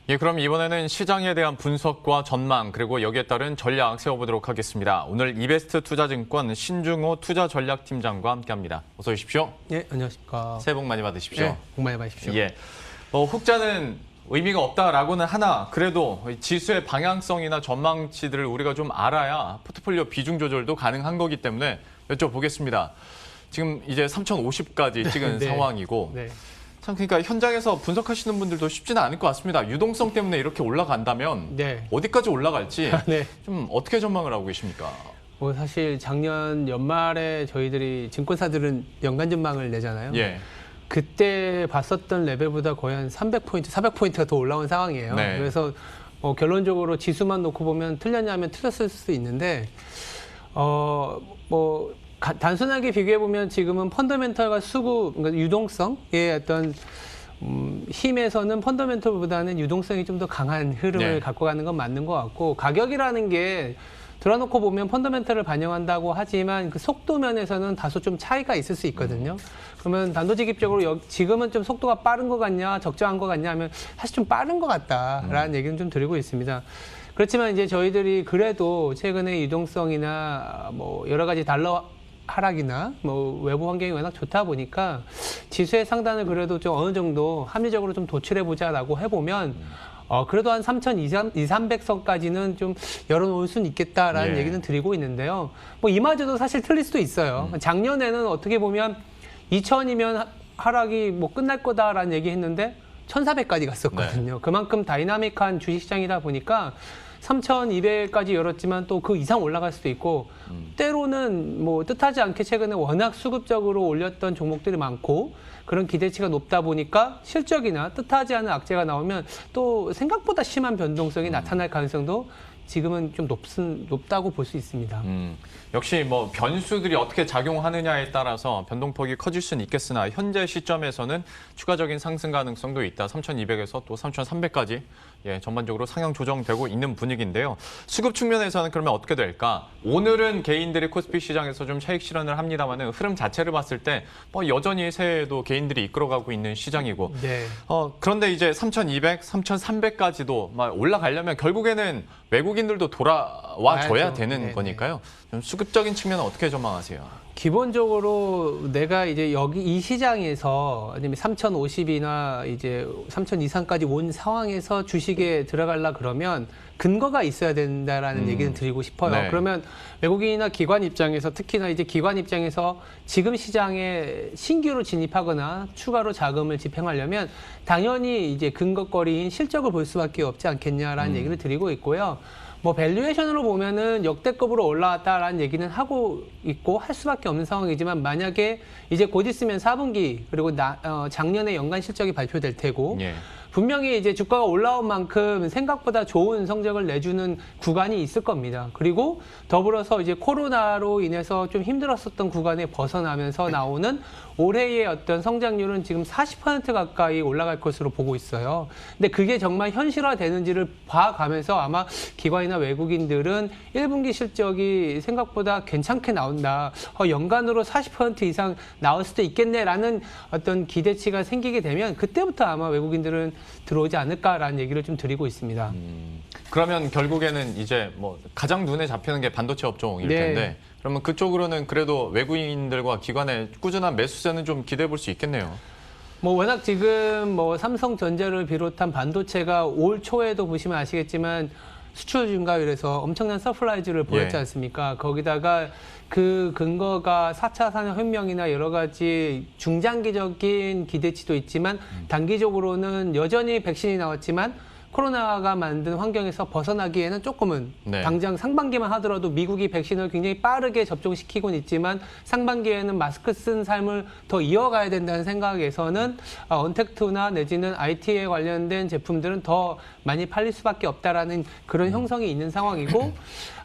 예, 그럼 이번에는 시장에 대한 분석과 전망 그리고 여기에 따른 전략 세워보도록 하겠습니다. 오늘 이베스트 투자증권 신중호 투자전략팀장과 함께합니다. 어서 오십시오. 네, 안녕하십니까. 새해 복 많이 받으십시오. 네, 복 많이 받으십시오. 예, 흑자는 의미가 없다라고는 하나 그래도 지수의 방향성이나 전망치들을 우리가 좀 알아야 포트폴리오 비중 조절도 가능한 거기 때문에 여쭤보겠습니다. 지금 이제 3,050까지 찍은 네. 상황이고 네. 참 그러니까 현장에서 분석하시는 분들도 쉽지는 않을 것 같습니다. 유동성 때문에 이렇게 올라간다면 네. 어디까지 올라갈지 네. 좀 어떻게 전망을 하고 계십니까? 뭐 사실 작년 연말에 저희들이 증권사들은 연간 전망을 내잖아요. 예. 그때 봤었던 레벨보다 거의 한 300포인트, 400포인트가 더 올라온 상황이에요. 네. 그래서 결론적으로 지수만 놓고 보면 틀렸냐면 틀렸을 수도 있는데 단순하게 비교해 보면 지금은 펀더멘털과 수급, 그러니까 유동성의 어떤 힘에서는 펀더멘털보다는 유동성이 좀 더 강한 흐름을 네. 갖고 가는 건 맞는 것 같고, 가격이라는 게 들어놓고 보면 펀더멘털을 반영한다고 하지만 그 속도 면에서는 다소 좀 차이가 있을 수 있거든요. 그러면 단도직입적으로 지금은 좀 속도가 빠른 것 같냐, 적정한 것 같냐 하면 사실 좀 빠른 것 같다라는 얘기는 좀 드리고 있습니다. 그렇지만 이제 저희들이 그래도 최근에 유동성이나 뭐 여러 가지 달러 하락이나 뭐 외부 환경이 워낙 좋다 보니까 지수의 상단을 그래도 좀 어느 정도 합리적으로 좀 도출해 보자라고 해보면 그래도 한 3,200선까지는 좀 열어놓을 수는 있겠다라는 예. 얘기는 드리고 있는데요. 뭐 이마저도 사실 틀릴 수도 있어요. 작년에는 어떻게 보면 2,000이면 하락이 뭐 끝날 거다라는 얘기 했는데 1,400까지 갔었거든요. 네. 그만큼 다이나믹한 주식시장이다 보니까 3,200까지 열었지만 또 그 이상 올라갈 수도 있고 때로는 뭐 뜻하지 않게 최근에 워낙 수급적으로 올렸던 종목들이 많고 그런 기대치가 높다 보니까 실적이나 뜻하지 않은 악재가 나오면 또 생각보다 심한 변동성이 나타날 가능성도 지금은 좀 높다고 볼 수 있습니다. 역시 뭐 변수들이 어떻게 작용하느냐에 따라서 변동폭이 커질 수는 있겠으나 현재 시점에서는 추가적인 상승 가능성도 있다. 3,200에서 또 3,300까지 전반적으로 상향 조정되고 있는 분위기인데요. 수급 측면에서는 그러면 어떻게 될까? 오늘은 개인들이 코스피 시장에서 좀 차익 실현을 합니다만 흐름 자체를 봤을 때 뭐 여전히 새해에도 개인들이 이끌어가고 있는 시장이고 네. 그런데 이제 3,200, 3,300까지도 막 올라가려면 결국에는 외국인들도 돌아와 줘야 와야죠. 되는 네네. 거니까요. 좀 수급적인 측면은 어떻게 전망하세요? 기본적으로 내가 이제 여기 이 시장에서 아니면 3,050이나 이제 3,000 이상까지 온 상황에서 주식에 들어가려 그러면 근거가 있어야 된다라는 얘기는 드리고 싶어요. 네. 그러면 외국인이나 기관 입장에서 특히나 이제 기관 입장에서 지금 시장에 신규로 진입하거나 추가로 자금을 집행하려면 당연히 이제 근거거리인 실적을 볼 수밖에 없지 않겠냐라는 얘기를 드리고 있고요. 뭐 밸류에이션으로 보면은 역대급으로 올라왔다라는 얘기는 하고 있고 할 수밖에 없는 상황이지만 만약에 이제 곧 있으면 4분기 그리고 작년에 연간 실적이 발표될 테고 예. 분명히 이제 주가가 올라온 만큼 생각보다 좋은 성적을 내주는 구간이 있을 겁니다. 그리고 더불어서 이제 코로나로 인해서 좀 힘들었었던 구간에 벗어나면서 나오는 올해의 어떤 성장률은 지금 40% 가까이 올라갈 것으로 보고 있어요. 근데 그게 정말 현실화되는지를 봐가면서 아마 기관이나 외국인들은 1분기 실적이 생각보다 괜찮게 나온다. 연간으로 40% 이상 나올 수도 있겠네라는 어떤 기대치가 생기게 되면 그때부터 아마 외국인들은 들어오지 않을까라는 얘기를 좀 드리고 있습니다. 그러면 결국에는 이제 뭐 가장 눈에 잡히는 게 반도체 업종일 네. 텐데 그러면 그쪽으로는 그래도 외국인들과 기관의 꾸준한 매수세는 좀 기대해 볼 수 있겠네요. 뭐 워낙 지금 뭐 삼성전자를 비롯한 반도체가 올 초에도 보시면 아시겠지만 수출 증가율에서 엄청난 서프라이즈를 보였지 예. 않습니까? 거기다가 그 근거가 4차 산업혁명이나 여러 가지 중장기적인 기대치도 있지만 단기적으로는 여전히 백신이 나왔지만 코로나가 만든 환경에서 벗어나기에는 조금은 네. 당장 상반기만 하더라도 미국이 백신을 굉장히 빠르게 접종시키고는 있지만 상반기에는 마스크 쓴 삶을 더 이어가야 된다는 생각에서는 언택트나 내지는 IT에 관련된 제품들은 더 많이 팔릴 수밖에 없다라는 그런 형성이 있는 상황이고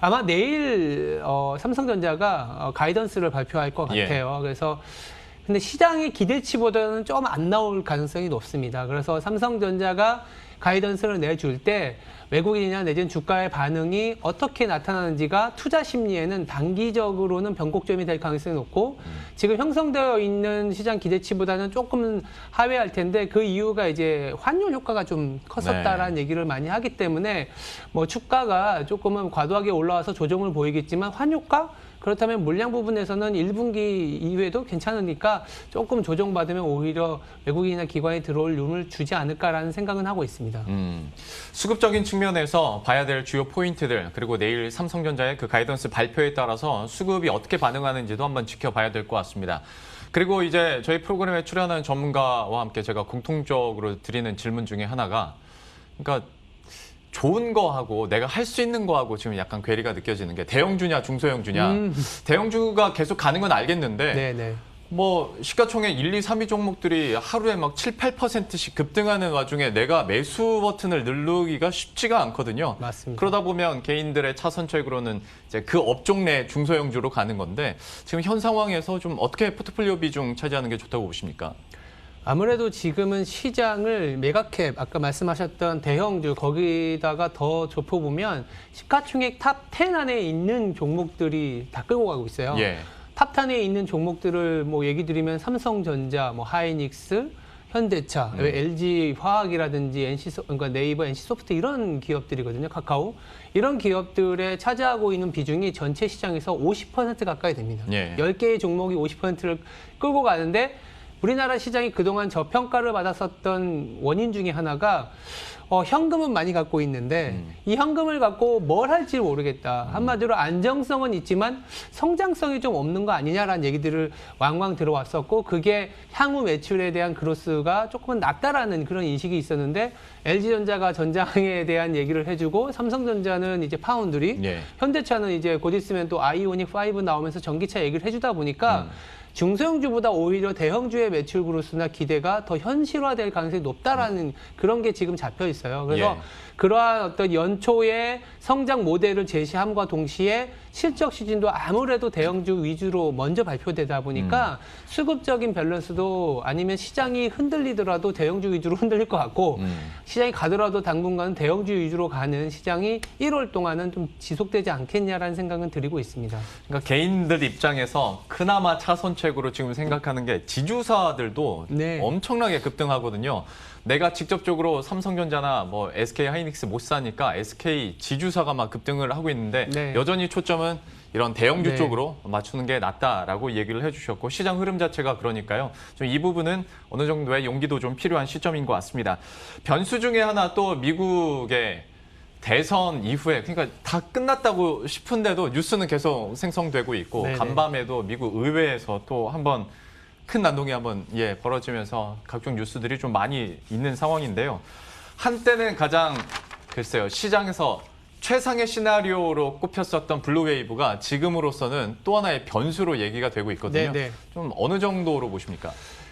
아마 내일 삼성전자가 가이던스를 발표할 것 같아요. 그래서 근데 시장의 기대치보다는 좀 안 나올 가능성이 높습니다. 그래서 삼성전자가 가이던스를 내줄 때 외국인이나 내지는 주가의 반응이 어떻게 나타나는지가 투자 심리에는 단기적으로는 변곡점이 될 가능성이 높고 지금 형성되어 있는 시장 기대치보다는 조금 하회할 텐데 그 이유가 이제 환율 효과가 좀 컸었다라는 얘기를 많이 하기 때문에 뭐 주가가 조금은 과도하게 올라와서 조정을 보이겠지만 환효과 그렇다면 물량 부분에서는 1분기 이후에도 괜찮으니까 조금 조정받으면 오히려 외국인이나 기관이 들어올 룸을 주지 않을까라는 생각은 하고 있습니다. 수급적인 측면에서 봐야 될 주요 포인트들 그리고 내일 삼성전자의 그 가이던스 발표에 따라서 수급이 어떻게 반응하는지도 한번 지켜봐야 될 것 같습니다. 그리고 이제 저희 프로그램에 출연하는 전문가와 함께 제가 공통적으로 드리는 질문 중에 하나가 그러니까 좋은 거하고 내가 할 수 있는 거하고 지금 약간 괴리가 느껴지는 게 대형주냐 중소형주냐. 대형주가 계속 가는 건 알겠는데 네네. 뭐 시가총액 1, 2, 3위 종목들이 하루에 막 7, 8%씩 급등하는 와중에 내가 매수 버튼을 누르기가 쉽지가 않거든요. 맞습니다. 그러다 보면 개인들의 차선책으로는 이제 그 업종 내 중소형주로 가는 건데 지금 현 상황에서 좀 어떻게 포트폴리오 비중 차지하는 게 좋다고 보십니까? 아무래도 지금은 시장을 메가캡, 아까 말씀하셨던 대형주, 거기다가 더 좁혀보면 시가총액 탑 10 안에 있는 종목들이 다 끌고 가고 있어요. 예. 탑 10에 있는 종목들을 뭐 얘기 드리면 삼성전자, 뭐 하이닉스, 현대차, LG화학이라든지 그러니까 네이버, NC소프트 이런 기업들이거든요. 카카오. 이런 기업들에 차지하고 있는 비중이 전체 시장에서 50% 가까이 됩니다. 예. 10개의 종목이 50%를 끌고 가는데 우리나라 시장이 그동안 저평가를 받았었던 원인 중에 하나가 현금은 많이 갖고 있는데 이 현금을 갖고 뭘 할지 모르겠다. 한마디로 안정성은 있지만 성장성이 좀 없는 거 아니냐라는 얘기들을 왕왕 들어왔었고 그게 향후 매출에 대한 그로스가 조금은 낮다라는 그런 인식이 있었는데 LG전자가 전장에 대한 얘기를 해주고 삼성전자는 이제 파운드리, 예. 현대차는 이제 곧 있으면 또 아이오닉 5 나오면서 전기차 얘기를 해주다 보니까 중소형주보다 오히려 대형주의 매출 그로스나 기대가 더 현실화될 가능성이 높다라는 그런 게 지금 잡혀 있어요. 그래서 예. 그러한 어떤 연초의 성장 모델을 제시함과 동시에 실적 시즌도 아무래도 대형주 위주로 먼저 발표되다 보니까 수급적인 밸런스도 아니면 시장이 흔들리더라도 대형주 위주로 흔들릴 것 같고 시장이 가더라도 당분간은 대형주 위주로 가는 시장이 1월 동안은 좀 지속되지 않겠냐라는 생각은 드리고 있습니다. 그러니까 개인들 입장에서 그나마 차선책으로 지금 생각하는 게 지주사들도 네. 엄청나게 급등하거든요. 내가 직접적으로 삼성전자나 뭐 SK 하이닉스 못 사니까 SK 지주사가 막 급등을 하고 있는데 네. 여전히 초점은 이런 대형주 네. 쪽으로 맞추는 게 낫다라고 얘기를 해주셨고 시장 흐름 자체가 그러니까요. 좀 이 부분은 어느 정도의 용기도 좀 필요한 시점인 것 같습니다. 변수 중에 하나 또 미국의 대선 이후에 그러니까 다 끝났다고 싶은데도 뉴스는 계속 생성되고 있고 네네. 간밤에도 미국 의회에서 또 한번 큰 난동이 한번 벌어지면서 각종 뉴스들이 좀 많이 있는 상황인데요. 한때는 가장 글쎄요 시장에서 최상의 시나리오로 꼽혔었던 블루웨이브가 지금으로서는 또 하나의 변수로 얘기가 되고 있거든요. 네네. 좀 어느 정도로 보십니까?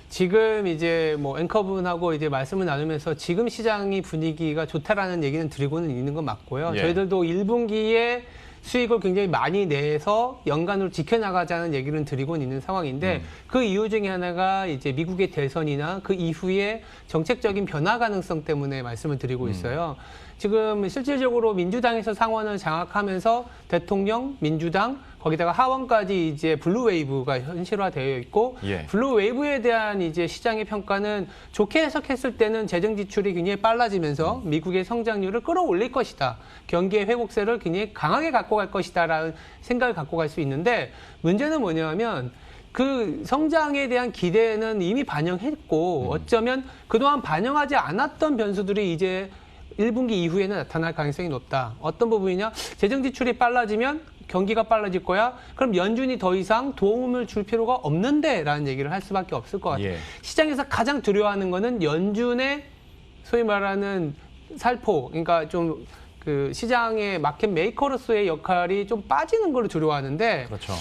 지금 이제 뭐 앵커분하고 이제 말씀을 나누면서 지금 시장이 분위기가 좋다라는 얘기는 드리고는 있는 건 맞고요. 예. 저희들도 1분기에 수익을 굉장히 많이 내서 연간으로 지켜나가자는 얘기를 드리고는 있는 상황인데 그 이유 중에 하나가 이제 미국의 대선이나 그 이후에 정책적인 변화 가능성 때문에 말씀을 드리고 있어요. 지금 실질적으로 민주당에서 상원을 장악하면서 대통령, 민주당, 거기다가 하원까지 이제 블루웨이브가 현실화되어 있고 예. 블루웨이브에 대한 이제 시장의 평가는 좋게 해석했을 때는 재정 지출이 굉장히 빨라지면서 미국의 성장률을 끌어올릴 것이다. 경기의 회복세를 굉장히 강하게 갖고 갈 것이다라는 생각을 갖고 갈 수 있는데 문제는 뭐냐면 그 성장에 대한 기대는 이미 반영했고 어쩌면 그동안 반영하지 않았던 변수들이 이제 1분기 이후에는 나타날 가능성이 높다. 어떤 부분이냐? 재정 지출이 빨라지면 경기가 빨라질 거야. 그럼 연준이 더 이상 도움을 줄 필요가 없는데 라는 얘기를 할 수밖에 없을 것 같아요. 예. 시장에서 가장 두려워하는 거는 연준의 소위 말하는 살포, 그러니까 좀 그 시장의 마켓 메이커로서의 역할이 좀 빠지는 걸 두려워하는데 그렇죠.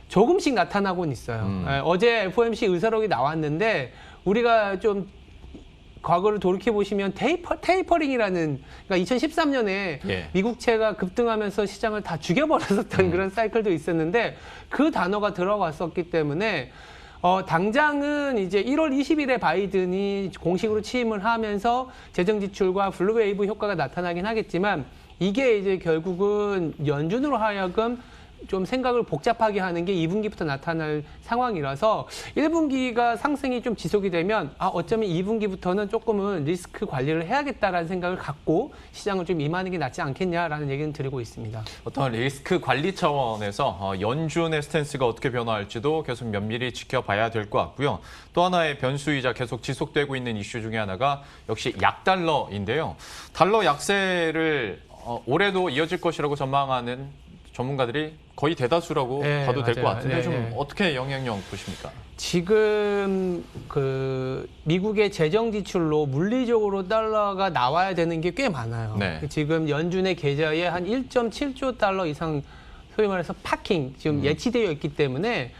조금씩 나타나고는 있어요. 어제 FOMC 의사록이 나왔는데 우리가 좀 과거를 돌이켜보시면 테이퍼링이라는 그러니까 2013년에 예. 미국채가 급등하면서 시장을 다 죽여버렸었던 그런 사이클도 있었는데 그 단어가 들어왔었기 때문에 당장은 이제 1월 20일에 바이든이 공식으로 취임을 하면서 재정 지출과 블루웨이브 효과가 나타나긴 하겠지만 이게 이제 결국은 연준으로 하여금 좀 생각을 복잡하게 하는 게 2분기부터 나타날 상황이라서 1분기가 상승이 좀 지속이 되면 어쩌면 2분기부터는 조금은 리스크 관리를 해야겠다라는 생각을 갖고 시장을 좀 임하는 게 낫지 않겠냐라는 얘기는 드리고 있습니다. 어떤 리스크 관리 차원에서 연준의 스탠스가 어떻게 변화할지도 계속 면밀히 지켜봐야 될 것 같고요. 또 하나의 변수이자 계속 지속되고 있는 이슈 중에 하나가 역시 약달러인데요. 달러 약세를 올해도 이어질 것이라고 전망하는 전문가들이 거의 대다수라고 네, 봐도 될 것 맞아요. 같은데 네, 좀 네. 어떻게 영향력 보십니까? 지금 미국의 재정 지출로 물리적으로 달러가 나와야 되는 게 꽤 많아요. 네. 지금 연준의 계좌에 한 1.7조 달러 이상 소위 말해서 파킹 지금 예치되어 있기 때문에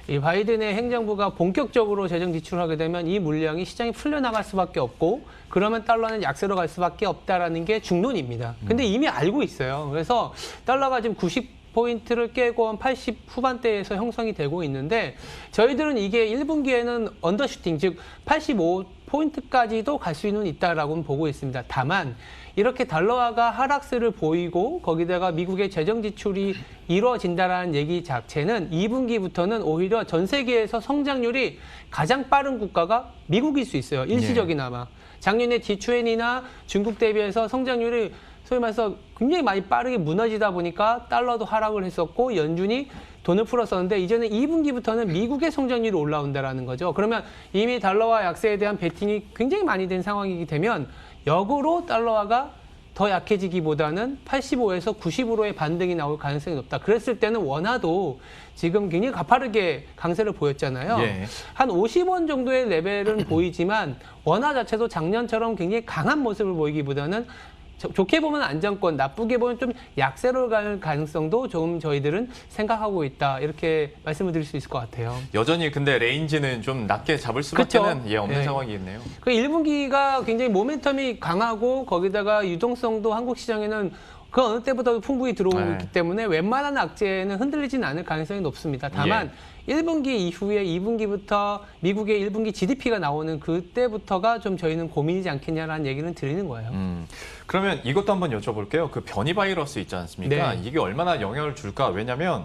이 바이든의 행정부가 본격적으로 재정 지출을 하게 되면 이 물량이 시장에 풀려나갈 수밖에 없고 그러면 달러는 약세로 갈 수밖에 없다라는 게 중론입니다. 근데 이미 알고 있어요. 그래서 달러가 지금 90포인트를 깨고 한 80 후반대에서 형성이 되고 있는데 저희들은 이게 1분기에는 언더슈팅, 즉 85포인트까지도 갈 수는 있다라고 보고 있습니다. 다만 이렇게 달러화가 하락세를 보이고 거기다가 미국의 재정 지출이 이루어진다라는 얘기 자체는 2분기부터는 오히려 전 세계에서 성장률이 가장 빠른 국가가 미국일 수 있어요. 일시적이나마. 작년에 D20나 중국 대비해서 성장률이 소위 말해서 굉장히 많이 빠르게 무너지다 보니까 달러도 하락을 했었고 연준이 돈을 풀었었는데 이제는 2분기부터는 미국의 성장률이 올라온다라는 거죠. 그러면 이미 달러화 약세에 대한 베팅이 굉장히 많이 된 상황이기 되면 역으로 달러화가 더 약해지기보다는 85에서 90으로의 반등이 나올 가능성이 높다. 그랬을 때는 원화도 지금 굉장히 가파르게 강세를 보였잖아요. 예. 한 50원 정도의 레벨은 보이지만 원화 자체도 작년처럼 굉장히 강한 모습을 보이기보다는 좋게 보면 안정권, 나쁘게 보면 좀 약세로 갈 가능성도 조금 저희들은 생각하고 있다. 이렇게 말씀을 드릴 수 있을 것 같아요. 여전히 근데 레인지는 좀 낮게 잡을 수밖에는 그쵸? 없는 네. 상황이겠네요. 그 1분기가 굉장히 모멘텀이 강하고 거기다가 유동성도 한국 시장에는 그 어느 때보다도 풍부히 들어오고 네. 있기 때문에 웬만한 악재는 흔들리진 않을 가능성이 높습니다. 다만 1분기 이후에 2분기부터 미국의 1분기 GDP가 나오는 그때부터가 좀 저희는 고민이지 않겠냐라는 얘기는 드리는 거예요. 그러면 이것도 한번 여쭤볼게요. 그 변이 바이러스 있지 않습니까? 네. 이게 얼마나 영향을 줄까? 왜냐하면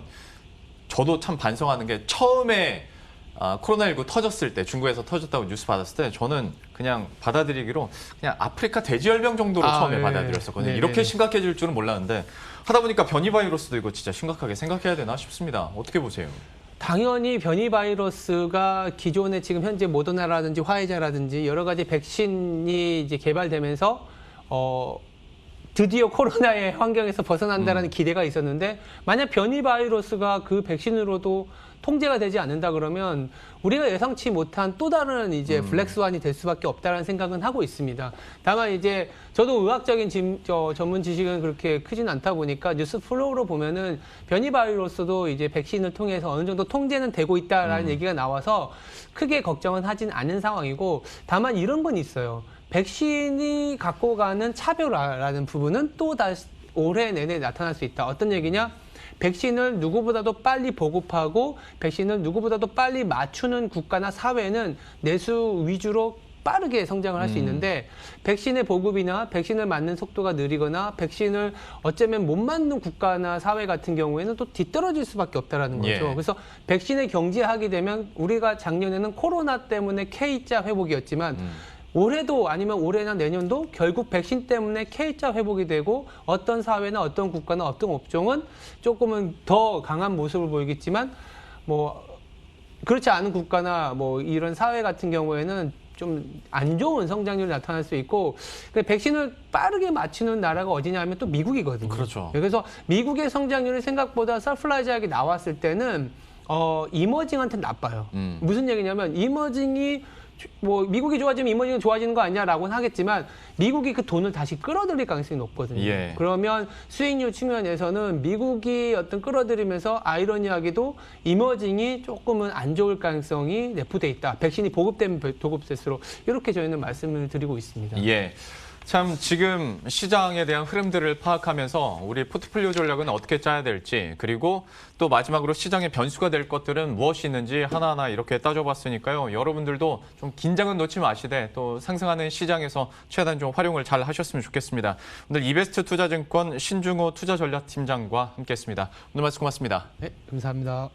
저도 참 반성하는 게 처음에 코로나19 터졌을 때 중국에서 터졌다고 뉴스 받았을 때 저는 그냥 받아들이기로 그냥 아프리카 돼지열병 정도로 처음에 네. 받아들였었거든요. 네, 이렇게 네. 심각해질 줄은 몰랐는데 하다 보니까 변이 바이러스도 이거 진짜 심각하게 생각해야 되나 싶습니다. 어떻게 보세요? 당연히 변이 바이러스가 기존에 지금 현재 모더나라든지 화이자라든지 여러 가지 백신이 이제 개발되면서 드디어 코로나의 환경에서 벗어난다라는 기대가 있었는데 만약 변이 바이러스가 그 백신으로도 통제가 되지 않는다 그러면 우리가 예상치 못한 또 다른 이제 블랙스완이 될 수밖에 없다라는 생각은 하고 있습니다. 다만 이제 저도 의학적인 전문 지식은 그렇게 크진 않다 보니까 뉴스 플로우로 보면은 변이 바이러스도 이제 백신을 통해서 어느 정도 통제는 되고 있다라는 얘기가 나와서 크게 걱정은 하진 않은 상황이고 다만 이런 건 있어요. 백신이 갖고 가는 차별화라는 부분은 또 다시 올해 내내 나타날 수 있다. 어떤 얘기냐? 백신을 누구보다도 빨리 보급하고 백신을 누구보다도 빨리 맞추는 국가나 사회는 내수 위주로 빠르게 성장을 할 수 있는데 백신의 보급이나 백신을 맞는 속도가 느리거나 백신을 어쩌면 못 맞는 국가나 사회 같은 경우에는 또 뒤떨어질 수밖에 없다라는 거죠. 예. 그래서 백신을 경제하게 되면 우리가 작년에는 코로나 때문에 K자 회복이었지만 올해도 아니면 올해나 내년도 결국 백신 때문에 K자 회복이 되고 어떤 사회나 어떤 국가나 어떤 업종은 조금은 더 강한 모습을 보이겠지만 뭐 그렇지 않은 국가나 뭐 이런 사회 같은 경우에는 좀 안 좋은 성장률이 나타날 수 있고 백신을 빠르게 맞추는 나라가 어디냐면 또 미국이거든요. 그렇죠. 그래서 미국의 성장률이 생각보다 서프라이즈하게 나왔을 때는 이머징한테는 나빠요. 무슨 얘기냐면 이머징이 뭐 미국이 좋아지면 이머징은 좋아지는 거 아니냐라고는 하겠지만 미국이 그 돈을 다시 끌어들일 가능성이 높거든요. 예. 그러면 수익률 측면에서는 미국이 어떤 끌어들이면서 아이러니하게도 이머징이 조금은 안 좋을 가능성이 내포돼 있다. 백신이 보급되면 보급될수록 이렇게 저희는 말씀을 드리고 있습니다. 예. 참 지금 시장에 대한 흐름들을 파악하면서 우리 포트폴리오 전략은 어떻게 짜야 될지, 그리고 또 마지막으로 시장의 변수가 될 것들은 무엇이 있는지 하나하나 이렇게 따져봤으니까요. 여러분들도 좀 긴장은 놓지 마시되 또 상승하는 시장에서 최대한 좀 활용을 잘 하셨으면 좋겠습니다. 오늘 이베스트 투자증권 신중호 투자전략팀장과 함께했습니다. 오늘 말씀 고맙습니다. 네, 감사합니다.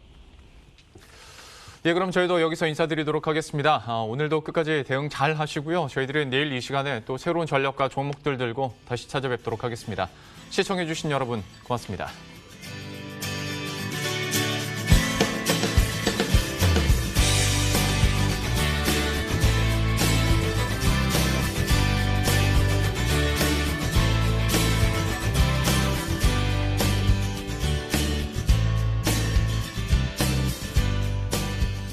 예, 그럼 저희도 여기서 인사드리도록 하겠습니다. 오늘도 끝까지 대응 잘 하시고요. 저희들은 내일 이 시간에 또 새로운 전략과 종목들 들고 다시 찾아뵙도록 하겠습니다. 시청해주신 여러분 고맙습니다.